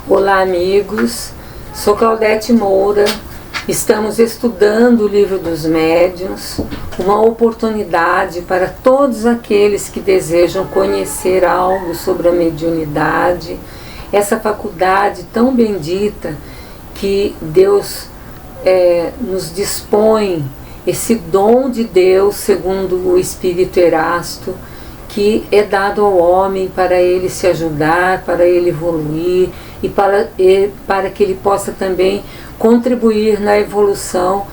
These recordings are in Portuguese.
Olá, amigos. Sou Claudete Moura. Estamos estudando o Livro dos Médiuns, uma oportunidade para todos aqueles que desejam conhecer algo sobre a mediunidade, essa faculdade tão bendita que Deus nos dispõe, esse dom de Deus, segundo o Espírito Erasto, que é dado ao homem para ele se ajudar, para ele evoluir e para que ele possa também contribuir na evolução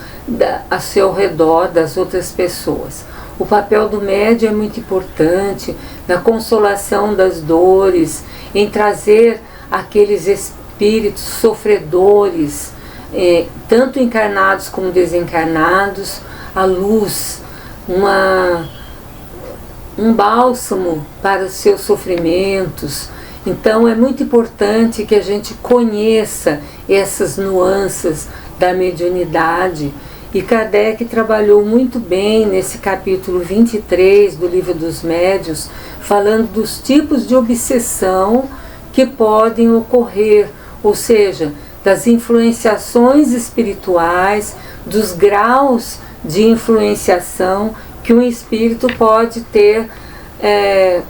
a seu redor das outras pessoas. O papel do médium é muito importante na consolação das dores, em trazer aqueles espíritos sofredores, tanto encarnados como desencarnados, à luz, um bálsamo para os seus sofrimentos. Então é muito importante que a gente conheça essas nuances da mediunidade, e Kardec trabalhou muito bem nesse capítulo 23 do Livro dos Médiuns, falando dos tipos de obsessão que podem ocorrer, ou seja, das influenciações espirituais, dos graus de influenciação que um espírito pode ter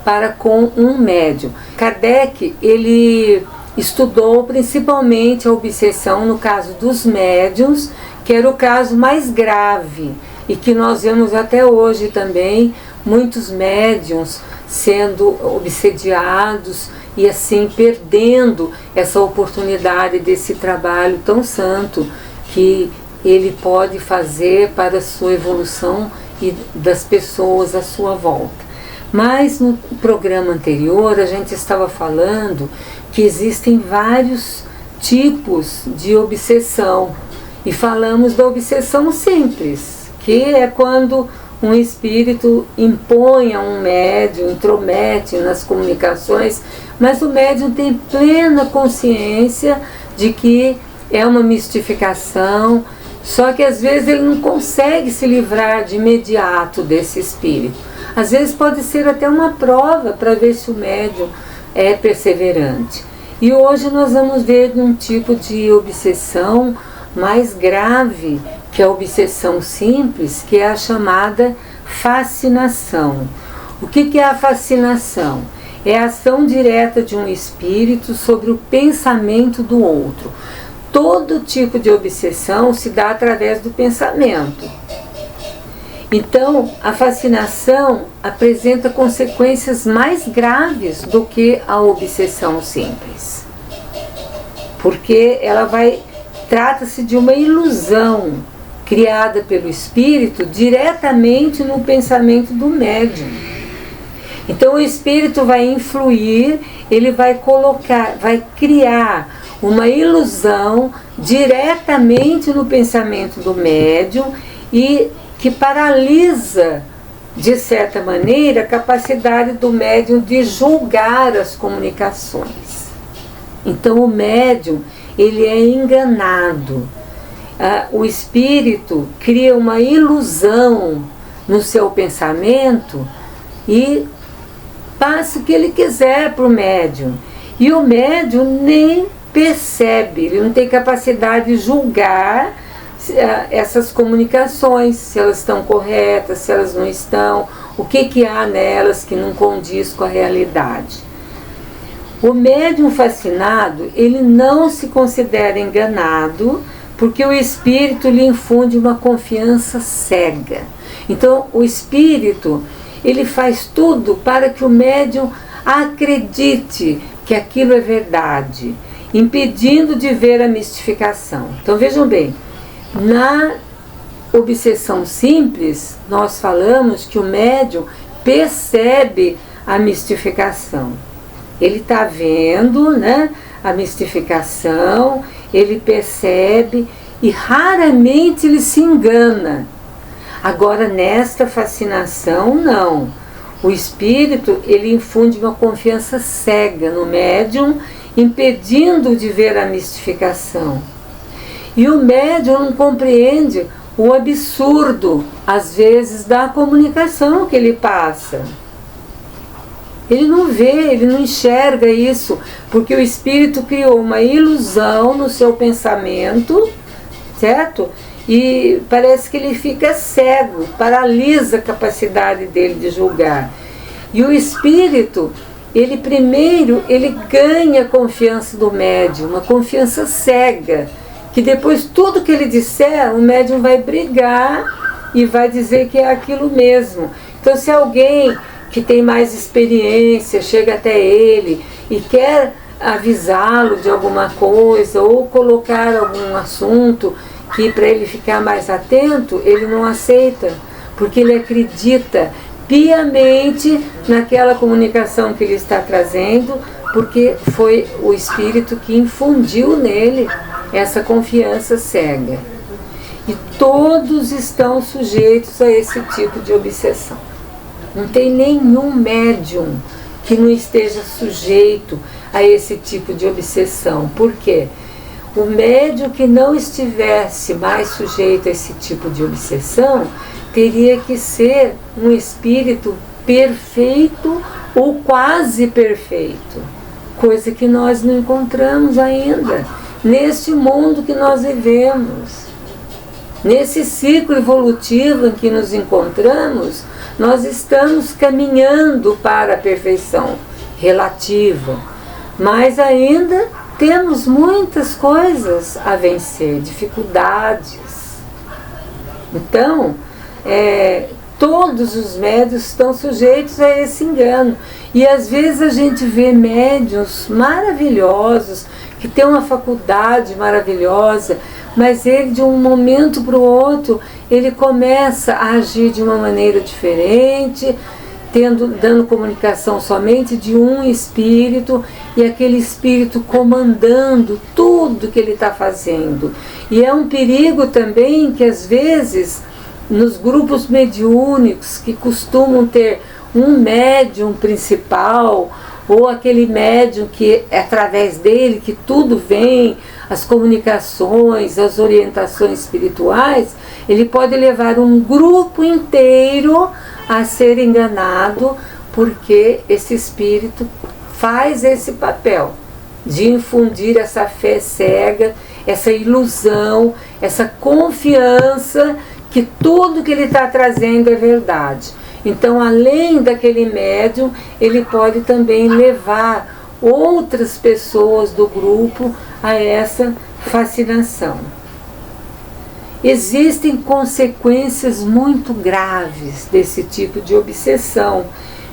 para com um médium. Kardec, ele estudou principalmente a obsessão no caso dos médiuns, que era o caso mais grave, e que nós vemos até hoje também muitos médiuns sendo obsediados e assim perdendo essa oportunidade desse trabalho tão santo que ele pode fazer para a sua evolução e das pessoas à sua volta. Mas no programa anterior a gente estava falando que existem vários tipos de obsessão, e falamos da obsessão simples, que é quando um espírito impõe a um médium, intromete nas comunicações, mas o médium tem plena consciência de que é uma mistificação, só que às vezes ele não consegue se livrar de imediato desse espírito. Às vezes pode ser até uma prova para ver se o médium é perseverante. E hoje nós vamos ver um tipo de obsessão mais grave, que é a obsessão simples, que é a chamada fascinação. O que é a fascinação? É a ação direta de um espírito sobre o pensamento do outro. Todo tipo de obsessão se dá através do pensamento. Então, a fascinação apresenta consequências mais graves do que a obsessão simples. Porque trata-se de uma ilusão criada pelo espírito diretamente no pensamento do médium. Então o espírito vai influir, ele vai criar uma ilusão diretamente no pensamento do médium, e que paralisa, de certa maneira, a capacidade do médium de julgar as comunicações. Então o médium, ele é enganado. O espírito cria uma ilusão no seu pensamento e passa o que ele quiser para o médium. E o médium nem percebe, ele não tem capacidade de julgar essas comunicações, se elas estão corretas, se elas não estão, o que há nelas que não condiz com a realidade. O médium fascinado, ele não se considera enganado, porque o espírito lhe infunde uma confiança cega. Então, o espírito, ele faz tudo para que o médium acredite que aquilo é verdade, impedindo de ver a mistificação. Então, vejam bem, na obsessão simples, nós falamos que o médium percebe a mistificação. Ele está vendo, né, a mistificação, ele percebe e raramente ele se engana. Agora, nesta fascinação, não. O espírito, ele infunde uma confiança cega no médium, impedindo de ver a mistificação. E o médium não compreende o absurdo, às vezes, da comunicação que ele passa. Ele não vê, ele não enxerga isso, porque o espírito criou uma ilusão no seu pensamento, certo? E parece que ele fica cego, paralisa a capacidade dele de julgar. E o espírito, ele primeiro, ele ganha a confiança do médium, uma confiança cega, que depois tudo que ele disser, o médium vai brigar e vai dizer que é aquilo mesmo. Então, se alguém que tem mais experiência chega até ele e quer avisá-lo de alguma coisa ou colocar algum assunto que para ele ficar mais atento, ele não aceita, porque ele acredita piamente naquela comunicação que ele está trazendo, porque foi o espírito que infundiu nele essa confiança cega. E todos estão sujeitos a esse tipo de obsessão. Não tem nenhum médium que não esteja sujeito a esse tipo de obsessão. Por quê? O médium que não estivesse mais sujeito a esse tipo de obsessão teria que ser um espírito perfeito ou quase perfeito, coisa que nós não encontramos ainda neste mundo que nós vivemos. Nesse ciclo evolutivo em que nos encontramos, nós estamos caminhando para a perfeição relativa, mas ainda temos muitas coisas a vencer, dificuldades. Então, todos os médiuns estão sujeitos a esse engano. E às vezes a gente vê médiuns maravilhosos, que têm uma faculdade maravilhosa, mas ele de um momento para o outro, ele começa a agir de uma maneira diferente, dando comunicação somente de um espírito, e aquele espírito comandando tudo que ele está fazendo. E é um perigo também que às vezes nos grupos mediúnicos que costumam ter um médium principal, ou aquele médium que é através dele que tudo vem, as comunicações, as orientações espirituais, ele pode levar um grupo inteiro a ser enganado, porque esse espírito faz esse papel de infundir essa fé cega, essa ilusão, essa confiança que tudo que ele está trazendo é verdade. Então, além daquele médium, ele pode também levar outras pessoas do grupo a essa fascinação. Existem consequências muito graves desse tipo de obsessão,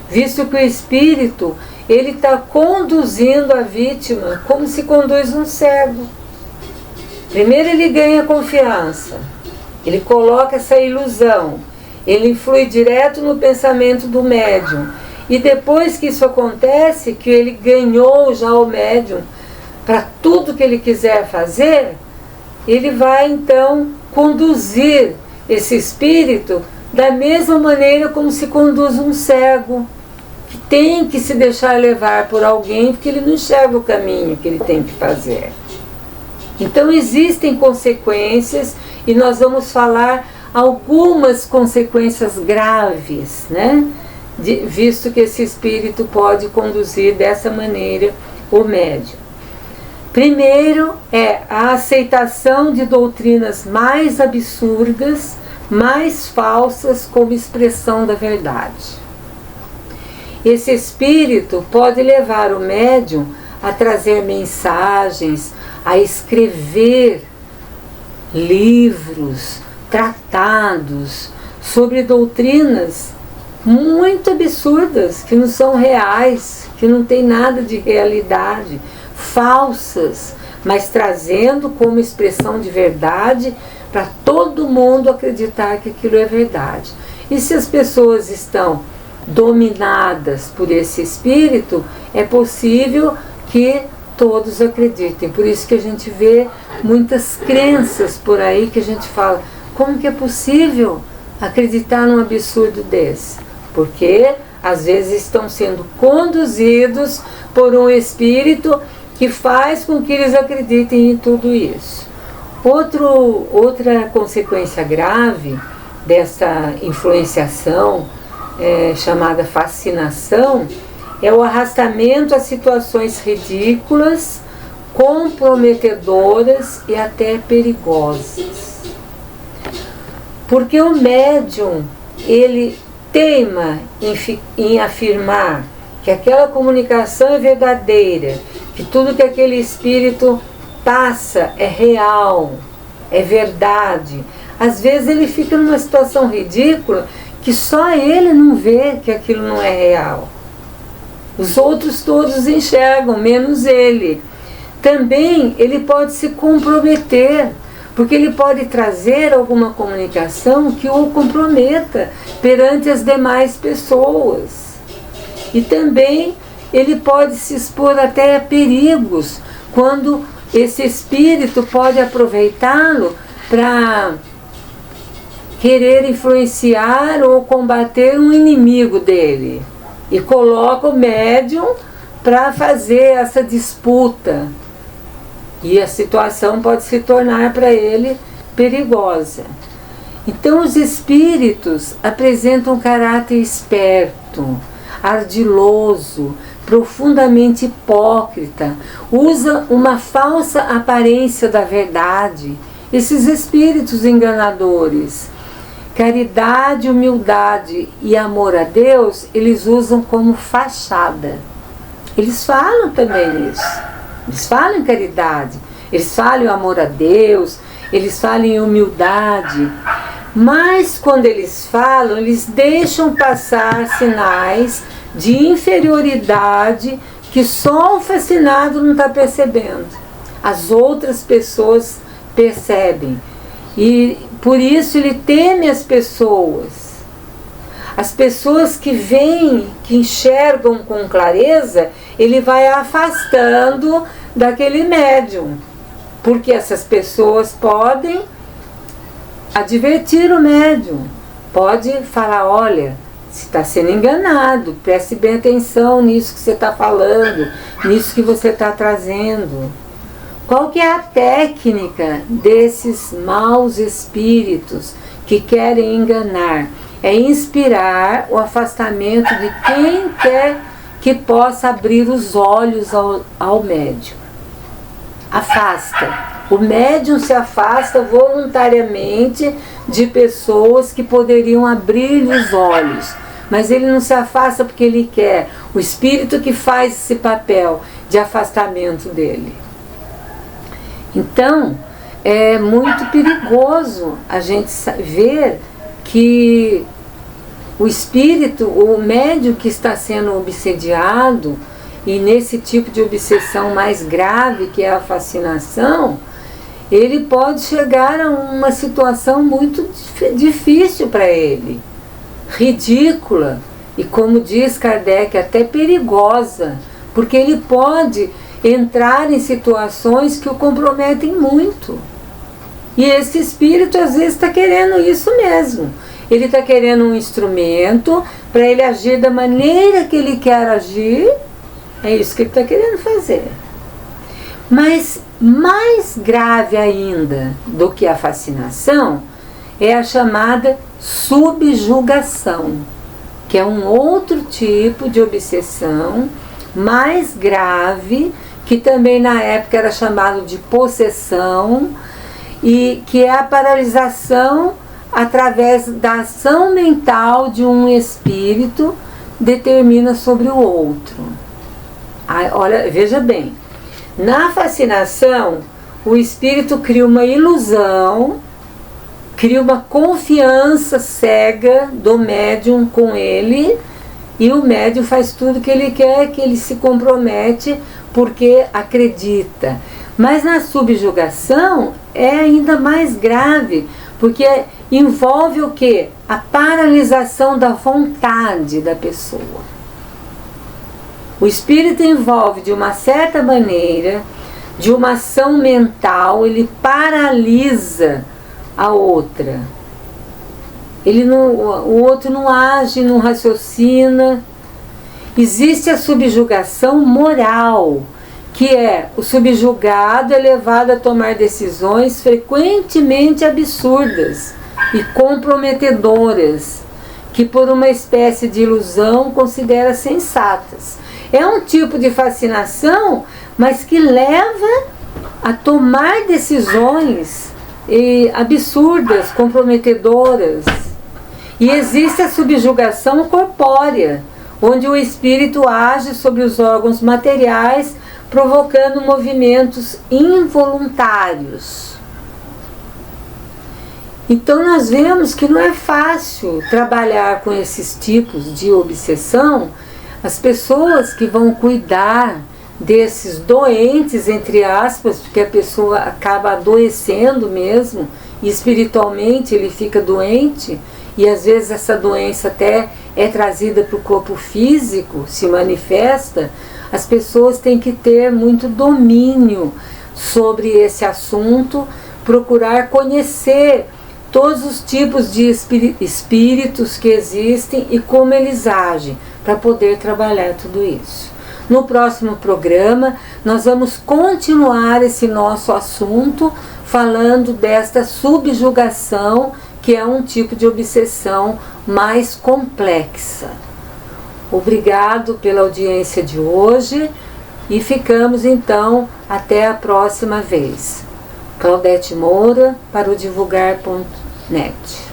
visto que o espírito ele está conduzindo a vítima como se conduz um cego. Primeiro ele ganha confiança, ele coloca essa ilusão, ele influi direto no pensamento do médium. E depois que isso acontece, que ele ganhou já o médium para tudo que ele quiser fazer, ele vai então conduzir esse espírito da mesma maneira como se conduz um cego, que tem que se deixar levar por alguém porque ele não enxerga o caminho que ele tem que fazer. Então existem consequências, e nós vamos falar algumas consequências graves, né? Visto que esse espírito pode conduzir dessa maneira o médium. Primeiro é a aceitação de doutrinas mais absurdas, mais falsas como expressão da verdade. Esse espírito pode levar o médium a trazer mensagens, a escrever livros, tratados sobre doutrinas muito absurdas, que não são reais, que não tem nada de realidade, falsas, mas trazendo como expressão de verdade para todo mundo acreditar que aquilo é verdade. E se as pessoas estão dominadas por esse espírito, é possível que todos acreditem. Por isso que a gente vê muitas crenças por aí que a gente fala, como que é possível acreditar num absurdo desse? Porque às vezes estão sendo conduzidos por um espírito que faz com que eles acreditem em tudo isso. Outra consequência grave dessa influenciação chamada fascinação é o arrastamento a situações ridículas, comprometedoras e até perigosas. Porque o médium, ele teima em afirmar que aquela comunicação é verdadeira, que tudo que aquele espírito passa é real, é verdade. Às vezes ele fica numa situação ridícula que só ele não vê que aquilo não é real. Os outros todos enxergam, menos ele. Também ele pode se comprometer, porque ele pode trazer alguma comunicação que o comprometa perante as demais pessoas. E também ele pode se expor até a perigos, quando esse espírito pode aproveitá-lo para querer influenciar ou combater um inimigo dele. E coloca o médium para fazer essa disputa. E a situação pode se tornar para ele perigosa. Então os espíritos apresentam um caráter esperto, ardiloso, profundamente hipócrita, usa uma falsa aparência da verdade. Esses espíritos enganadores, caridade, humildade e amor a Deus, eles usam como fachada. Eles falam também isso. Eles falam em caridade, eles falam em amor a Deus, eles falam em humildade. Mas quando eles falam, eles deixam passar sinais de inferioridade que só o fascinado não está percebendo. As outras pessoas percebem. E por isso ele teme as pessoas. As pessoas que veem, que enxergam com clareza, ele vai afastando daquele médium. Porque essas pessoas podem advertir o médium. Pode falar, olha, você está sendo enganado, preste bem atenção nisso que você está falando, nisso que você está trazendo. Qual que é a técnica desses maus espíritos que querem enganar? É inspirar o afastamento de quem quer que possa abrir os olhos ao médium. Afasta. O médium se afasta voluntariamente de pessoas que poderiam abrir os olhos. Mas ele não se afasta porque ele quer. O espírito que faz esse papel de afastamento dele. Então, é muito perigoso a gente ver que o espírito, o médium que está sendo obsediado, e nesse tipo de obsessão mais grave, que é a fascinação, ele pode chegar a uma situação muito difícil para ele, ridícula, e como diz Kardec, até perigosa, porque ele pode entrar em situações que o comprometem muito. E esse espírito às vezes está querendo isso mesmo. Ele está querendo um instrumento para ele agir da maneira que ele quer agir. É isso que ele está querendo fazer. Mas mais grave ainda do que a fascinação é a chamada subjugação, que é um outro tipo de obsessão mais grave, que também na época era chamado de possessão, e que é a paralisação através da ação mental de um espírito determina sobre o outro. Olha, veja bem, na fascinação o espírito cria uma ilusão, cria uma confiança cega do médium com ele, e o médium faz tudo que ele quer, que ele se compromete porque acredita. Mas na subjugação é ainda mais grave, porque envolve o quê? A paralisação da vontade da pessoa. O espírito envolve de uma certa maneira, de uma ação mental, ele paralisa a outra. O outro não age, não raciocina. Existe a subjugação moral, que é o subjugado é levado a tomar decisões frequentemente absurdas e comprometedoras, que por uma espécie de ilusão considera sensatas. É um tipo de fascinação, mas que leva a tomar decisões absurdas, comprometedoras. E existe a subjugação corpórea, onde o espírito age sobre os órgãos materiais, provocando movimentos involuntários. Então nós vemos que não é fácil trabalhar com esses tipos de obsessão. As pessoas que vão cuidar desses doentes, entre aspas, porque a pessoa acaba adoecendo mesmo, e espiritualmente ele fica doente, e às vezes essa doença até é trazida para o corpo físico, se manifesta. As pessoas têm que ter muito domínio sobre esse assunto, procurar conhecer todos os tipos de espíritos que existem e como eles agem, para poder trabalhar tudo isso. No próximo programa, nós vamos continuar esse nosso assunto, falando desta subjugação, que é um tipo de obsessão mais complexa. Obrigado pela audiência de hoje e ficamos então até a próxima vez. Claudete Moura para o divulgar.net.